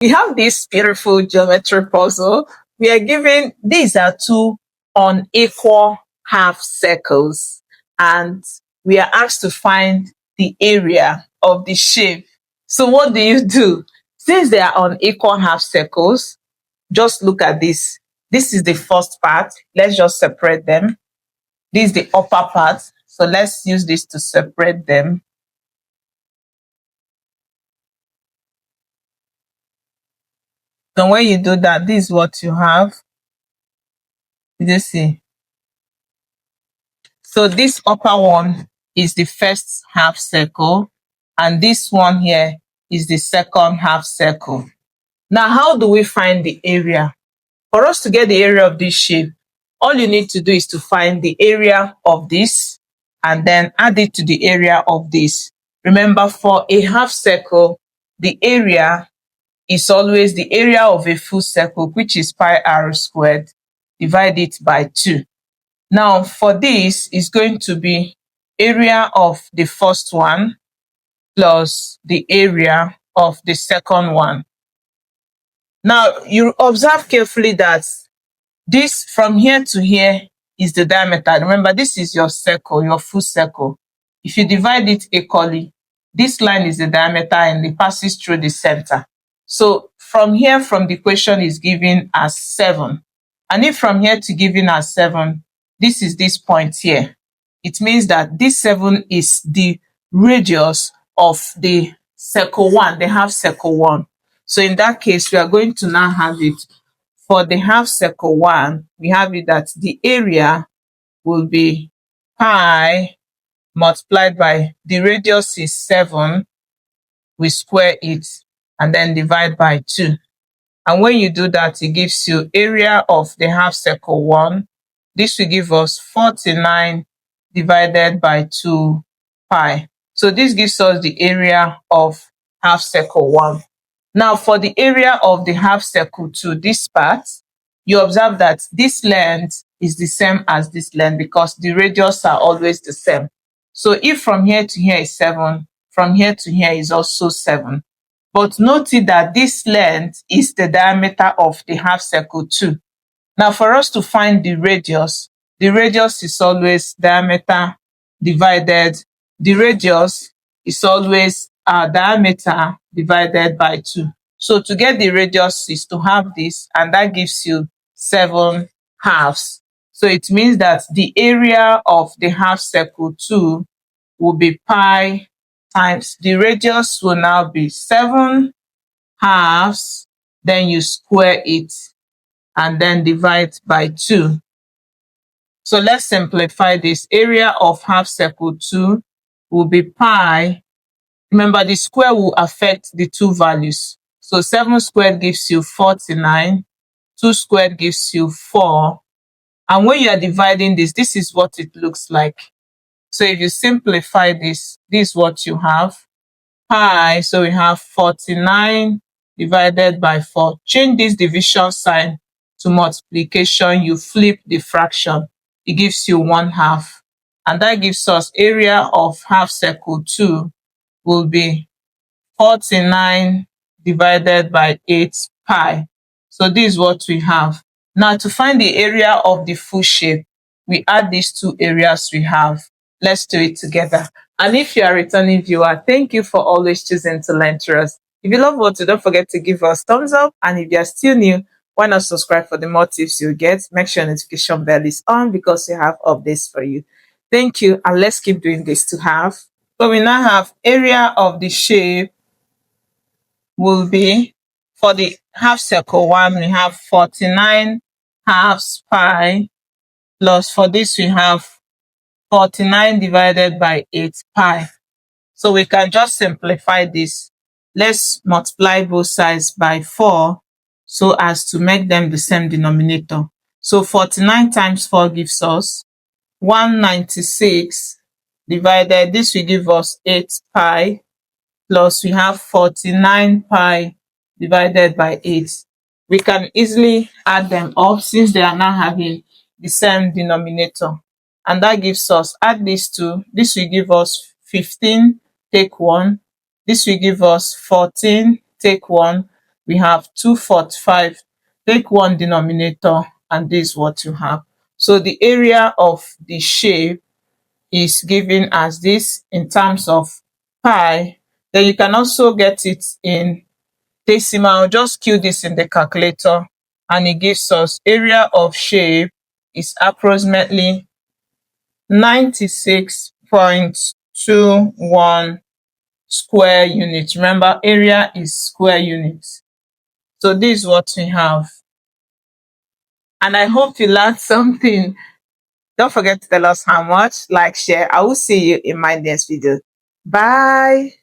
We have this beautiful geometry puzzle. We are given, these are two unequal half circles, and we are asked to find the area of the shape. So what do you do? Since they are unequal half circles, just look at this. This is the first part. Let's just separate them. This is the upper part. So let's use this to separate them. So when you do that, this is what you have. Did you see? So this upper one is the first half circle, and this one here is the second half circle. Now, how do we find the area? For us to get the area of this shape, all you need to do is to find the area of this and then add it to the area of this. Remember, for a half circle, the area is always the area of a full circle, which is pi r squared, divide it by 2. Now, for this, is going to be area of the first one plus the area of the second one. Now, you observe carefully that this from here to here is the diameter. Remember, this is your circle, your full circle. If you divide it equally, this line is the diameter and it passes through the center. So from here, from the equation is given as 7. And if from here to given as 7, this is this point here. It means that this 7 is the radius of the circle 1, the half circle 1. So in that case, we are going to now have it for the half circle 1, we have it that the area will be pi multiplied by the radius is 7, we square it and then divide by 2. And when you do that, it gives you area of the half circle 1. This will give us 49 divided by 2 pi. So this gives us the area of half circle 1. Now, for the area of the half circle 2, this part, you observe that this length is the same as this length because the radius are always the same. So if from here to here is 7, from here to here is also 7. But note that this length is the diameter of the half circle 2. Now, for us to find the radius is always diameter divided. The radius is always diameter divided by 2. So to get the radius is to have this, and that gives you 7 halves. So it means that the area of the half circle 2 will be pi times the radius will now be 7 halves, then you square it and then divide by 2. So let's simplify this. Area of half circle 2 will be pi. Remember, the square will affect the two values. So 7 squared gives you 49, 2 squared gives you 4. And when you are dividing this, this is what it looks like. So if you simplify this, this is what you have. Pi, so we have 49 divided by 4. Change this division sign to multiplication, you flip the fraction. It gives you 1/2. And that gives us area of half circle 2 will be 49 divided by 8 pi. So this is what we have. Now, to find the area of the full shape, we add these two areas we have. Let's do it together. And if you are a returning viewer, thank you for always choosing to learn through us. If you love what you, don't forget to give us thumbs up. And if you are still new, why not subscribe for the more tips you get? Make sure notification bell is on because we have updates for you. Thank you, and let's keep doing this to have. So we now have area of the shape will be, for the half circle 1, we have 49 halves pi, plus for this we have 49 divided by 8 pi. So we can just simplify this. Let's multiply both sides by 4 so as to make them the same denominator. So 49 times 4 gives us 196 divided, this will give us 8 pi, plus we have 49 pi divided by 8. We can easily add them up since they are now having the same denominator. And that gives us, add these two, this will give us 15, take 1. This will give us 14, take 1. we have 245. Take one denominator, and this is what you have. So the area of the shape is given as this in terms of pi. Then you can also get it in decimal. Just cue this in the calculator, and it gives us area of shape is approximately 96.21 square units. Remember, area is square units. So this is what we have. And I hope you learned something. Don't forget to tell us how much, like, share. I will see you in my next video. Bye.